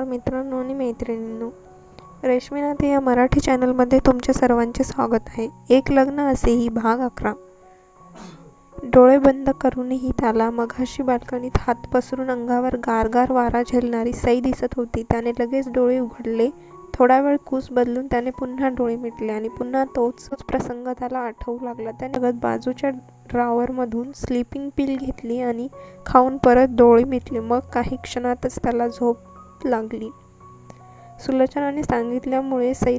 नमस्कार मित्रांनो आणि मैत्रिणींनो, रेश्मीनाथ या मराठी चॅनलमध्ये तुमच्या सर्वांचे स्वागत आहे. एक लग्न असेही भाग 11. डोळे बंद करूनही त्याला मघाशी बाल्कनीत हात पसरून अंगावर गारगार वारा झेलणारी सई दिसत होती. त्याने लगेच डोळे उघडले. थोडा वेळ कूस बदलून त्याने पुन्हा डोळे मिटले आणि पुन्हा तोच प्रसंग त्याला आठवू लागला. त्याने लगत बाजूच्या ड्रॉवरमधून स्लीपिंग पिल घेतली आणि खाऊन परत डोळे मिटले. मग काही क्षणातच त्याला झोप लागली. सुलोचनाने सांगितल्यामुळे सई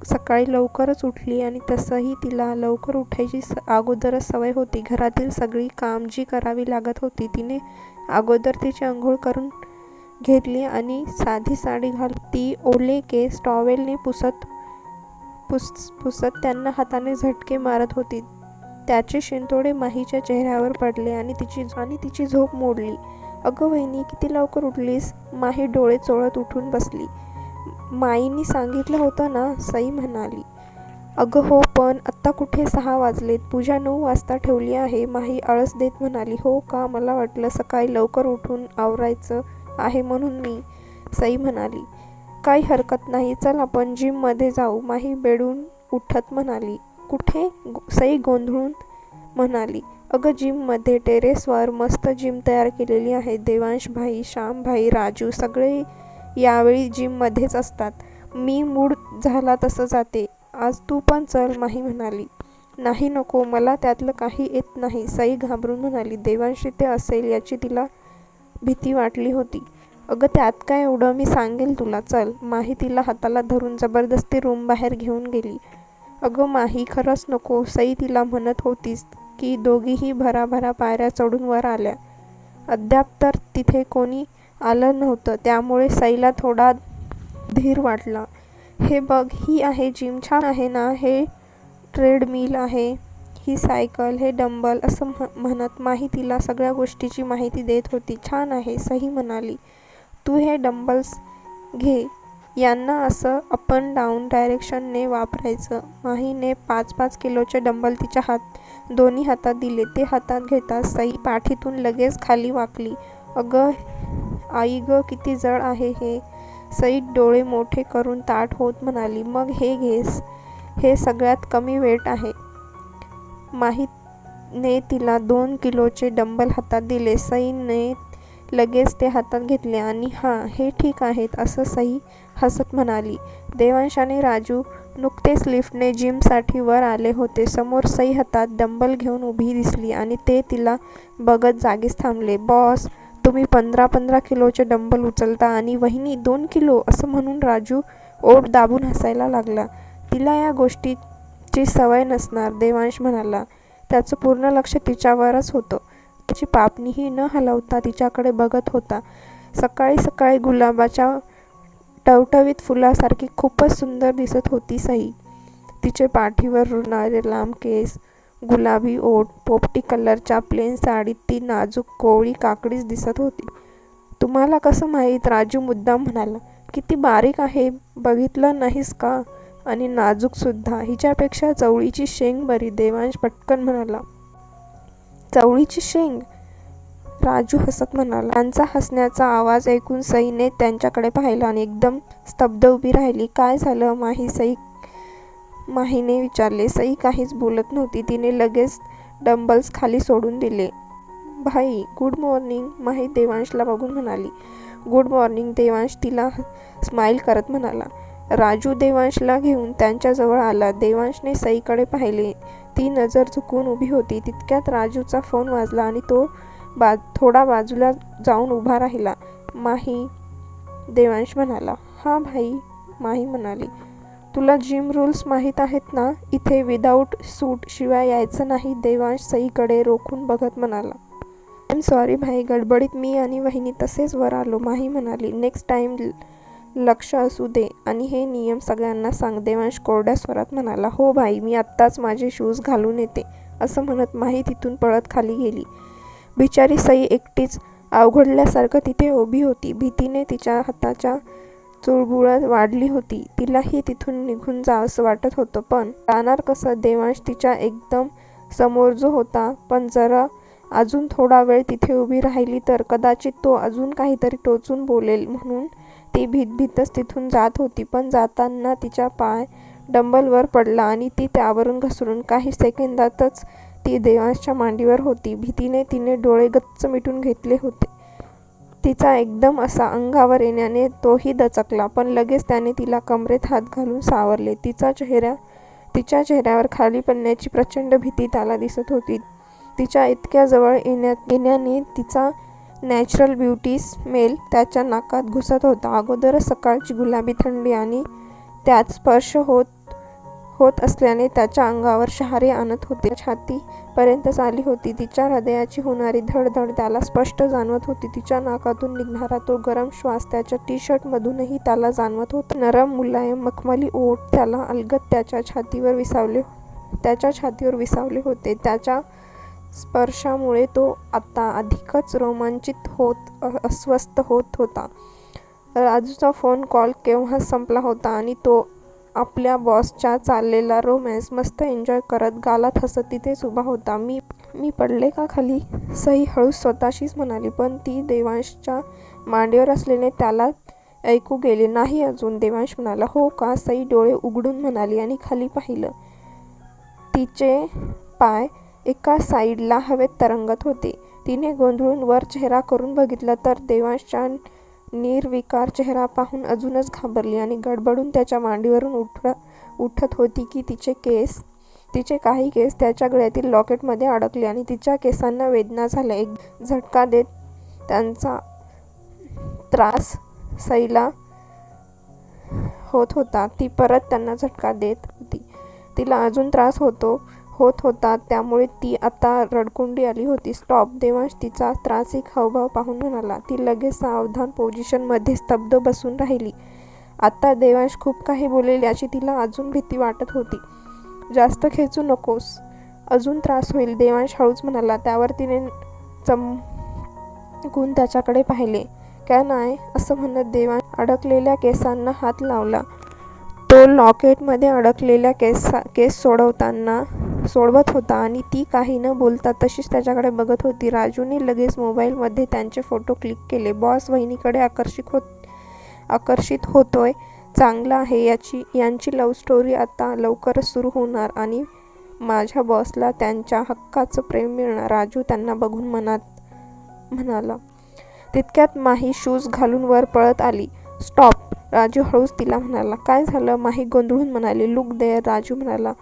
सकाळी लवकरच उठली आणि तसंही तिला लवकर उठायची अगोदरच सवय होती. घरातील सगळी काम जी करावी लागत होती तिने अगोदर तिची अंघोळ करून घेतली आणि साधी साडी घालून ती ओले केस टॉवेलने पुसत त्यांना हाताने झटके मारत होती. त्याचे शिंतोडे माहीच्या चेहऱ्यावर पडले आणि तिची झोप मोडली. अगं वहिनी, किती लवकर उठलीस? माही डोळे चोळत उठून बसली. माईंनी सांगितलं होतं ना, सई म्हणाली. अगं हो, पण आत्ता कुठे 6 वाजलेत. पूजा 9 वाजता ठेवली आहे, माही आळस देत म्हणाली. हो का, मला वाटलं सकाळी लवकर उठून आवरायचं आहे म्हणून मी, सई म्हणाली. काही हरकत नाही, चल आपण जिममध्ये जाऊ, माही बेडून उठत म्हणाली. कुठे? सई गोंधळून म्हणाली. अगं जिममध्ये, टेरेसवर मस्त जिम तयार केलेली आहे. देवांश भाई, श्याम भाई, राजू सगळे यावेळी जिममध्येच असतात. मी मूड झाला तसं जाते. आज तू पण चल, माही म्हणाली. नाही नको, मला त्यातलं काही येत नाही, सई घाबरून म्हणाली. देवांश तिथे असेल याची तिला भीती वाटली होती. अगं त्यात काय एवढं, मी सांगेल तुला, चल. माही तिला हाताला धरून जबरदस्ती रूम बाहेर घेऊन गेली. अगं माही, खरंच नको, सई तिला म्हणत होतीच की दोघीही भराभरा पायऱ्या चढून वर आल्या. अद्याप तर तिथे कोणी आलं नव्हतं, त्यामुळे सईला थोडा धीर वाटला. हे बघ, ही आहे जिम, छान आहे ना? हे ट्रेडमिल आहे, ही सायकल, हे डंबल, असं म्हणत माही तिला सगळ्या गोष्टीची माहिती देत होती. छान आहे, सई म्हणाली. तू हे डंबल्स घे, यांना असं अप अँड डाऊन डायरेक्शनने वापरायचं. माहीने 5-5 किलोचे डंबल तिच्या दोन्ही हातात दिले. ते हातात घेताच सई पाठीतून लगेच खाली वाकली. अगं आई गं, किती जड आहे हे, सई डोळे मोठे करून ताठ होत म्हणाली. मग हे घेस, हे सगळ्यात कमी वेट आहे. माहीने तिला 2 किलोचे डंबल हातात दिले. सईने लगेच ते हातात घेतले आणि हां, हे ठीक आहेत, असं सई हसत म्हणाली. देवांश आणि राजू नुकतेच लिफ्टने जिमसाठी वर आले होते. समोर सई हातात डंबल घेऊन उभी दिसली आणि ते तिला बघत जागीच थांबले. बॉस, तुम्ही 15-15 किलोचे डंबल उचलता आणि वहिनी 2 किलो, असं म्हणून राजू ओठ दाबून हसायला लागला. तिला या गोष्टीची सवय नसणार, देवांश म्हणाला. त्याचं पूर्ण लक्ष तिच्यावरच होतं. त्याची पापणीही न हलवता तिच्याकडे बघत होता. सकाळी सकाळी गुलाबाच्या टवटवीत फुलासारखी खूपच सुंदर दिसत होती सई. तिचे पाठीवर रुळणारे लांब केस, गुलाबी ओठ, पोपटी कलरच्या प्लेन साडीत ती नाजूक कोवळी काकडीच दिसत होती. तुम्हाला कसं माहीत, राजू मुद्दाम म्हणाला. किती बारीक आहे, बघितलं नाहीस का? आणि नाजूक सुद्धा. हिच्यापेक्षा चवळीची शेंग बरी, देवांश पटकन म्हणाला. चवळीची शेंग? राजू हसत म्हणाला. त्यांचा हसण्याचा आवाज ऐकून सईने त्यांच्याकडे पाहिलं आणि एकदम स्तब्ध उभी राहिली. काय झालं माहीने विचारले. सई काहीच बोलत नव्हती. तिने लगेच डंबल्स खाली सोडून दिले. भाई, गुड मॉर्निंग, माही देवांशला बघून म्हणाली. गुड मॉर्निंग, देवांश तिला स्माईल करत म्हणाला. राजू देवांशला घेऊन त्यांच्याजवळ आला. देवांशने सईकडे पाहिले. ती नजर झुकवून उभी होती. तितक्यात राजूचा फोन वाजला आणि तो थोडा बाजूला जाऊन उभा राहिला. माही, देवांश म्हणाला. हां भाई, माही म्हणाली. तुला जिम रूल्स माहीत आहेत ना? इथे विदाऊट सूट शिवाय यायचं नाही, देवांश सईकडे रोखून बघत म्हणाला. आय एम सॉरी भाई, गडबडीत मी आणि वहिनी तसेच वर आलो, माही म्हणाली. नेक्स्ट टाईम लक्ष असू दे आणि हे नियम सगळ्यांना सांग, देवांश कोरड्या स्वरात म्हणाला. हो भाई, मी आत्ताच माझे शूज घालून येते, असं म्हणत माही तिथून पळत खाली गेली. बिचारी सई एकटीच अवघडल्यासारखं तिथे उभी होती. भीतीने तिच्या हाताच्या चुळबुळ वाढली होती. तिलाही तिथून निघून जावंसं वाटत होतं, पण जाणार कसं? देवांश तिच्या एकदम समोर जो होता, पण जरा अजून थोडा वेळ तिथे उभी राहिली तर कदाचित तो अजून काहीतरी टोचून बोलेल म्हणून ती भीतभीतच तिथून जात होती, पण जाताना तिचा पाय डंबलवर पडला आणि ती त्यावरून घसरून काही सेकंदातच ती देवांशच्या मांडीवर होती. भीतीने तिने डोळे गच्च मिटून घेतले होते. तिचा एकदम असा अंगावर येण्याने तोही दचकला, पण लगेच त्याने तिला कमरेत हात घालून सावरले. तिच्या चेहऱ्यावर खाली पडण्याची प्रचंड भीती त्याला दिसत होती. तिच्या इतक्या जवळ येण्याने तिचा नॅचरल ब्युटी स्मेल त्याच्या नाकात घुसत होता. अगोदरच सकाळची गुलाबी थंडी आणि त्यात स्पर्श होत असल्याने त्याच्या अंगावर शहारे आणत होते. छातीपर्यंत आली होती. तिच्या हृदयाची होणारी धडधड त्याला स्पष्ट जाणवत होती. तिच्या नाकातून निघणारा तो गरम श्वास त्याच्या टी-शर्टमधूनही त्याला जाणवत होता. नरम मुलायम मखमली ओठ त्याला अलगद त्याच्या छातीवर विसावले होते. त्याच्या स्पर्शामुळे तो आता अधिकच रोमांचित अस्वस्थ होत होता. राजूचा फोन कॉल केव्हाच संपला होता आणि तो आपल्या बॉसचा चाललेला रोमॅन्स मस्त एन्जॉय करत गालात हसत तिथेच उभा होता. मी पडले का खाली? सई हळूच स्वतःशीच म्हणाली, पण ती देवांशच्या मांडीवर असल्याने त्याला ऐकू गेले नाही अजून. देवांश म्हणाला, हो का? सई डोळे उघडून म्हणाली आणि खाली पाहिलं. तिचे पाय एका साईडला हवेत तरंगत होते. तिने गोंधळून वर चेहरा करून बघितलं तर देवांशचा निर्विकार चेहरा पाहून अजूनच घाबरली आणि गडबडून त्याच्या मांडीवरून उठत होती की तिचे काही केस त्याच्या गळ्यातील लॉकेटमध्ये अडकले आणि तिच्या केसांना वेदना झाल्या. एक झटका देत त्यांचा त्रास सईला होत होता. ती परत त्यांना झटका देत होती. तिला अजून त्रास होत होता, त्यामुळे ती आता रडकुंडी आली होती. स्टॉप! देवांश तिचा त्रासिक हावभाव पाहून म्हणाला. ती लगेच सावधान पोझिशनमध्ये स्तब्ध बसून राहिली. आता देवांश खूप काही बोलेल याची तिला अजून भीती वाटत होती. जास्त खेचू नकोस, अजून त्रास होईल, देवांश हळूच म्हणाला. त्यावर तिने चमकून त्याच्याकडे पाहिले. Can I? असं म्हणत देवांश अडकलेल्या केसांना हात लावला. तो लॉकेटमध्ये अडकलेल्या केस सोडवत होता आणि ती काही न बोलता तशीच त्याच्याकडे बघत होती. राजूने लगेच मोबाईलमध्ये त्यांचे फोटो क्लिक केले. बॉस वहिनीकडे आकर्षित होतोय. चांगलं आहे. यांची लव्ह स्टोरी आता लवकरच सुरू होणार आणि माझ्या बॉसला त्यांच्या हक्काचं प्रेम मिळणार, राजू त्यांना बघून मनात म्हणाला. तितक्यात माही शूज घालून वर पळत आली. स्टॉप! राजू हळूच तिला म्हणाला. काय झालं? माही गोंधळून म्हणाली. लुक देअर, राजू म्हणाला.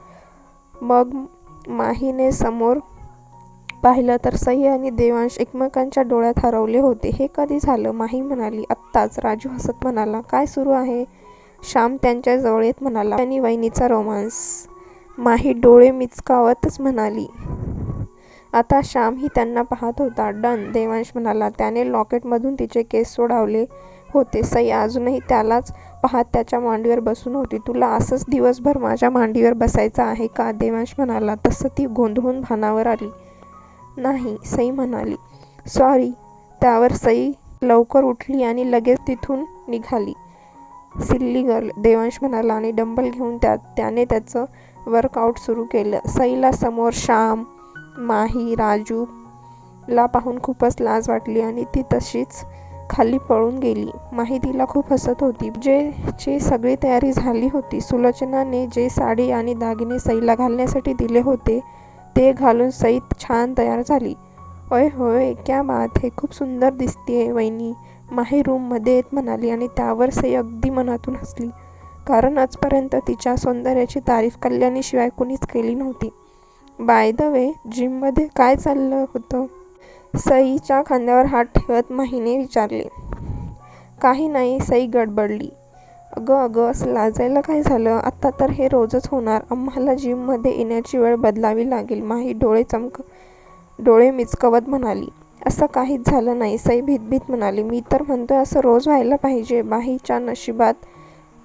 मग माहीने समोर पाहिलं तर सई आणि देवांश एकमेकांच्या डोळ्यात हरवले होते. हे कधी झालं? माही म्हणाली. आत्ताच, राजू हसत म्हणाला. काय सुरू आहे? श्याम त्यांच्या जवळ येत म्हणाला. आणि वहिनीचा रोमांस, माही डोळे मिचकावतच म्हणाली. आता श्यामही त्यांना पाहत होता. डन, देवांश म्हणाला. त्याने लॉकेटमधून तिचे केस सोडवले होते. सई अजूनही त्यालाच पाहत त्याच्या मांडीवर बसून होती. तुला असंच दिवसभर माझ्या मांडीवर बसायचं आहे का? देवांश म्हणाला. तसं ती गोंधळून भानावर आली. नाही, सई म्हणाली. सॉरी. त्यावर सई लवकर उठली आणि लगेच तिथून निघाली. सिल्ली गर्ल, देवांश म्हणाला आणि डंबल घेऊन त्याने त्याचं वर्कआउट सुरू केलं. सईला समोर श्याम, माही, राजू ला पाहून खूपच लाज वाटली आणि ती तशीच खाली पळून गेली. माही तिला खूप हसत होती. ची सगळी तयारी झाली होती. सुलोचनाने जे साडी आणि दागिने सईला घालण्यासाठी दिले होते ते घालून सई छान तयार झाली. ओय होय, क्या बात है, खूप सुंदर दिसतेय वहिनी, माही रूममध्ये येत म्हणाली आणि त्यावर सई अगदी मनातून हसली, कारण आजपर्यंत तिच्या सौंदर्याची तारीफ कल्याणीशिवाय कुणीच केली नव्हती. बाय द वे, जिममध्ये काय चाललं होतं? सईच्या खांद्यावर हात ठेवत माहीने विचारले. काही नाही, सई गडबडली. अगं, असं लाजायला काय झालं? आता तर हे रोजच होणार. आम्हाला जिममध्ये येण्याची वेळ बदलावी लागेल, माही डोळे मिचकवत म्हणाली. असं काहीच झालं नाही, सई भीतभीत म्हणाली. मी तर म्हणतोय असं रोज व्हायला पाहिजे. माहीच्या नशिबात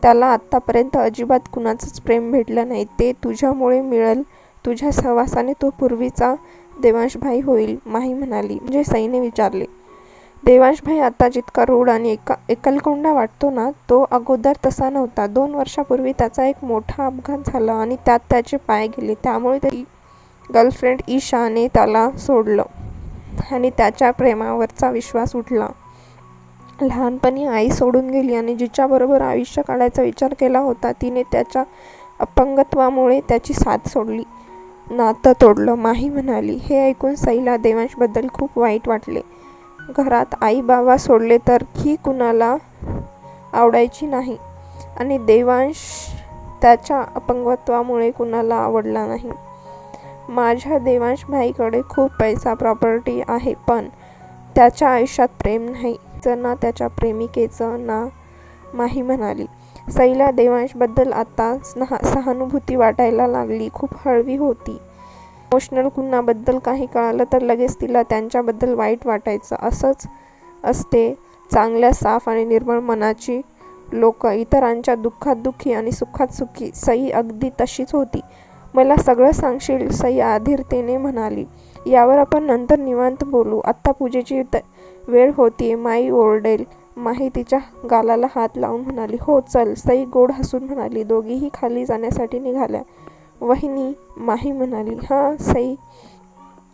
त्याला आत्तापर्यंत अजिबात कुणाचंच प्रेम भेटलं नाही. ते तुझ्यामुळे मिळेल. तुझ्या सहवासाने तो पूर्वीचा देवांशभाई होईल, माही म्हणाली. म्हणजे? सईने विचारले. देवांशभाई आता जितका रूढ आणि एकलकोंडा वाटतो ना, तो अगोदर तसा नव्हता. 2 वर्षापूर्वी त्याचा एक मोठा अपघात झाला आणि त्यात त्याचे पाय गेले. त्यामुळे त्याची गर्लफ्रेंड ईशाने त्याला सोडलं आणि त्याच्या प्रेमावरचा विश्वास उठला. लहानपणी आई सोडून गेली आणि जिच्याबरोबर आयुष्य काढायचा विचार केला होता तिने त्याच्या अपंगत्वामुळे त्याची साथ सोडली, नातं तोडलं, माही म्हणाली. हे ऐकून सईला देवांशबद्दल खूप वाईट वाटले. घरात आई बाबा सोडले तर ही कुणाला आवडायची नाही आणि देवांश त्याच्या अपंगत्वामुळे कुणाला आवडला नाही. माझ्या देवांश भाईकडे खूप पैसा प्रॉपर्टी आहे पण त्याच्या आयुष्यात प्रेम नाही, ना त्याच्या प्रेमिकेचं ना, माही म्हणाली. सईला देवांशबद्दल आता सहानुभूती वाटायला लागली. खूप हळवी होती. इमोशनल. कुणाबद्दल काही कळालं तर लगेच तिला त्यांच्याबद्दल वाईट वाटायचं. असंच असते चांगल्या साफ आणि निर्मळ मनाची लोक, इतरांच्या दुःखात दुःखी आणि सुखात सुखी. सई अगदी तशीच होती. मला सगळं सांगशील, सई आधीरतेने म्हणाली. यावर आपण नंतर निवांत बोलू, आत्ता पूजेची वेळ होतीये, माई ओरडेल. माही तिच्या गालाला हात लावून म्हणाली. हो चल, सई गोड हसून म्हणाली. दोघीही खाली जाण्यासाठी निघाल्या. वहिनी, माही म्हणाली. हां, सई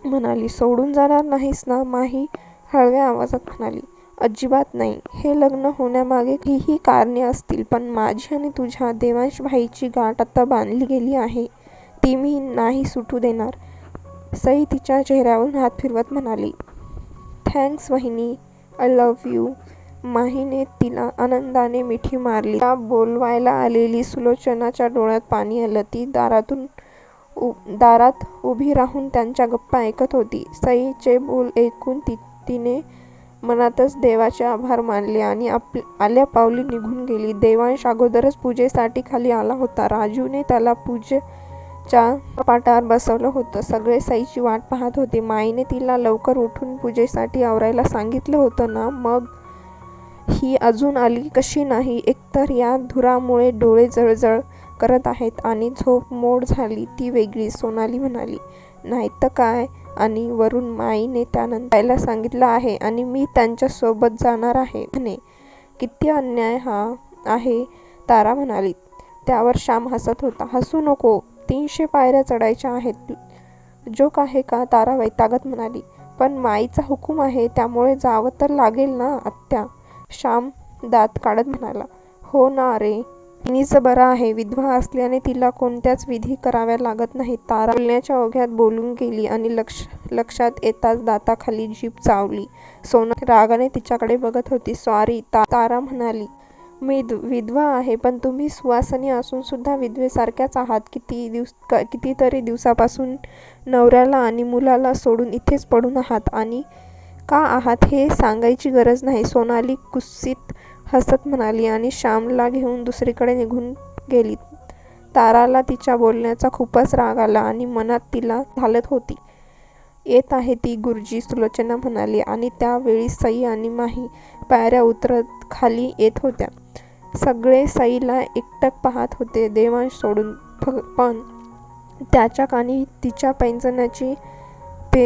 म्हणाली. सोडून जाणार नाहीस ना, माही हळव्या आवाजात म्हणाली. अजिबात नाही. हे लग्न होण्यामागे काहीही कारणे असतील पण माझी आणि तुझ्या देवांश भाईची गाठ आता बांधली गेली आहे, ती मी नाही सुटू देणार. सई तिच्या चेहऱ्यावरून हात फिरवत म्हणाली. थँक्स वहिनी, आय लव्ह यू. माहीने तिला आनंदाने मिठी मारली. तिला बोलवायला आलेली सुलोचनाच्या डोळ्यात पाणी आलं. ती दारात उभी राहून त्यांच्या गप्पा ऐकत होती. सईचे बोल ऐकून तिने मनातच देवाचे आभार मानले आणि आल्या पावली निघून गेली. देवांश अगोदरच पूजेसाठी खाली आला होता. राजूने त्याला पूजेच्या पाटावर बसवलं होतं. सगळे सईची वाट पाहत होते. माईने तिला लवकर उठून पूजेसाठी आवरायला सांगितलं होतं ना, मग ही अजून आली कशी नाही? एकतर या धुरामुळे डोळे जळजळ करत आहेत आणि झोप मोड झाली ती वेगळी, सोनाली म्हणाली. नाहीतर काय, आणि वरून माईने त्यानंतर यायला सांगितलं आहे आणि मी त्यांच्यासोबत जाणार आहे म्हणे. किती अन्याय हा आहे, तारा म्हणाली. त्यावर श्याम हसत होता. हसू नको, 300 पायऱ्या चढायच्या आहेत. जोक आहे का, तारा वैतागत म्हणाली. पण माईचा हुकूम आहे त्यामुळे जावं तर लागेल ना आत्या, श्याम दात काढत म्हणाला. हो ना रे, वहिनीचं बरं आहे, विधवा असल्याने तिला कोणत्याच विधी कराव्या लागत नाहीत. तारा बोलण्याच्या ओघात बोलून गेली आणि लक्षात येताच दाताखाली जीभ चावली. सोनाली रागाने तिच्याकडे बघत होती. सॉरी, तारा म्हणाली. मी विधवा आहे पण तुम्ही सुवासिनी असून सुद्धा विधवेसारख्याच आहात. कितीतरी दिवसापासून नवऱ्याला आणि मुलाला सोडून इथेच पडून आहात आणि का आहात हे सांगायची गरज नाही, सोनाली कुत्सित हसत म्हणाली आणि श्यामला घेऊन दुसरीकडे निघून गेली. ताराला तिच्या बोलण्याचा खूपच राग आला आणि मनात तिला घालत होती. येत आहे ती गुरुजी, सुलोचना म्हणाली आणि त्यावेळी सई आणि माही पायऱ्या उतरत खाली येत होत्या. सगळे सईला एकटक पाहत होते, देवांश सोडून. पण त्याच्या कानी तिच्या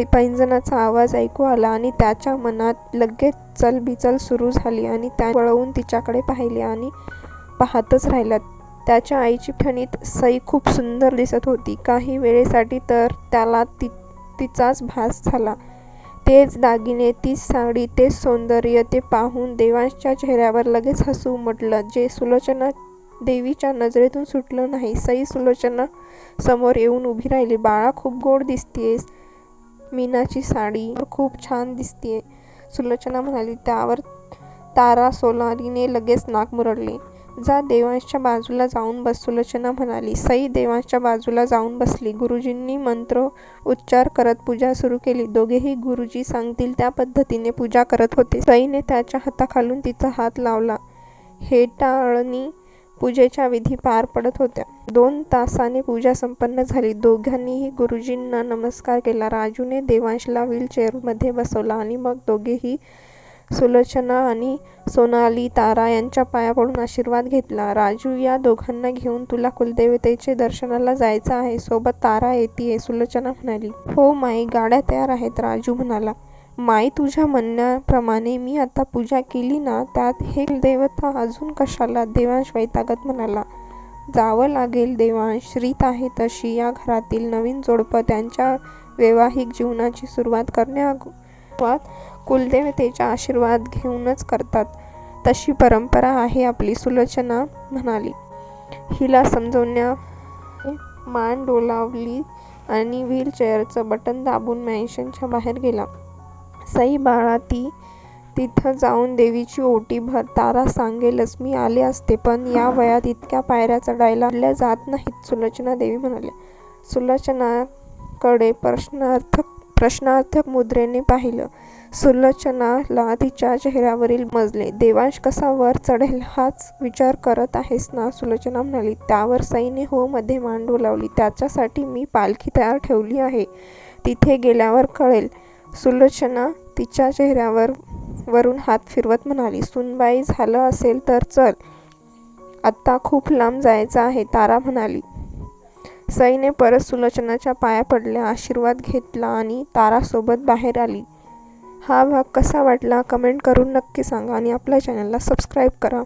पैंजणाचा आवाज ऐकू आला आणि त्याच्या मनात लगेच चलबिचल सुरू झाली आणि त्याने वळवून तिच्याकडे पाहिले आणि पाहतच राहिला. त्याच्या आईची ठणीत सई खूप सुंदर दिसत होती. काही वेळेसाठी तर त्याला तिचाच भास झाला. तेच दागिने, तीच साडी, तेच सौंदर्य, ते पाहून देवांशच्या चेहऱ्यावर लगेच हसू उमटलं, जे सुलोचना देवीच्या नजरेतून सुटलं नाही. सई सुलोचना समोर येऊन उभी राहिली. बाळा, खूप गोड दिसतेयस. मीनाची साडी खूप छान दिसतेय, सुलोचना म्हणाली. त्यावर तारा सोनालीने लगेच नाक मुरडले. जा देवांशच्या बाजूला जाऊन बस, सुलोचना म्हणाली. सई देवांशच्या बाजूला जाऊन बसली. गुरुजींनी मंत्र उच्चार करत पूजा सुरू केली. दोघेही गुरुजी सांगतील त्या पद्धतीने पूजा करत होते. सईने त्याच्या हाताखालून तिचा हात लावला. हेटाळणी पूजेच्या विधी पार पडत होत्या. 2 तासाने पूजा संपन्न झाली. दोघांनीही गुरुजींना नमस्कार केला. राजूने देवांशला व्हीलचेअरमध्ये बसवलं आणि मग दोघेही सुलोचना आणि सोनाली, तारा यांच्या पाया पडून आशीर्वाद घेतला. राजू, या दोघांना घेऊन तुला कुलदेवतेचे दर्शनाला जायचं आहे, सोबत तारा येतीये, सुलोचना म्हणाली. हो माई, गाड्या तयार आहेत, राजू म्हणाला. माई, तुझ्या म्हणण्याप्रमाणे मी आता पूजा केली ना, त्यात हे कुलदेवता अजून कशाला, देवांश वैतागत म्हणाला. जावं लागेल देवांश, रीत आहे तशी. या घरातील नवीन जोडपं त्यांच्या वैवाहिक जीवनाची सुरुवात कुलदेवतेचा आशीर्वाद घेऊनच करतात. तशी परंपरा आहे आपली, सुलोचना म्हणाली. हिला समजवण्या मान डोलावली आणि व्हीलचेअरचं बटन दाबून मॅन्शनच्या बाहेर गेला. सई बाळा, तिथं जाऊन देवीची ओटी भर. तारा सांगेलच, मी आले असते, पण या वयात इतक्या पायऱ्या चढायला जात नाहीत, सुलोचना देवी म्हणाल्या. सुलोचनाकडे प्रश्नार्थक मुद्रेने पाहिलं. सुलोचनाला तिच्या चेहऱ्यावरील मजले. देवांश कसा वर चढेल हाच विचार करत आहेस ना, सुलोचना म्हणाली. त्यावर सईने हो मध्ये मान डोलावली. त्याच्यासाठी मी पालखी तयार ठेवली आहे, तिथे गेल्यावर कळेल, सुलोचना तिच्या चेहऱ्यावरून हात फिरवत म्हणाली. सुनबाई, झालं असेल तर चल, आत्ता खूप लांब जायचं आहे, तारा म्हणाली. सईने परत सुलोचनाच्या पाया पडल्या, आशीर्वाद घेतला आणि तारासोबत बाहेर आली. हा भाग कसा वाटला कमेंट करून नक्की सांगा आणि आपल्या चॅनलला सबस्क्राईब करा.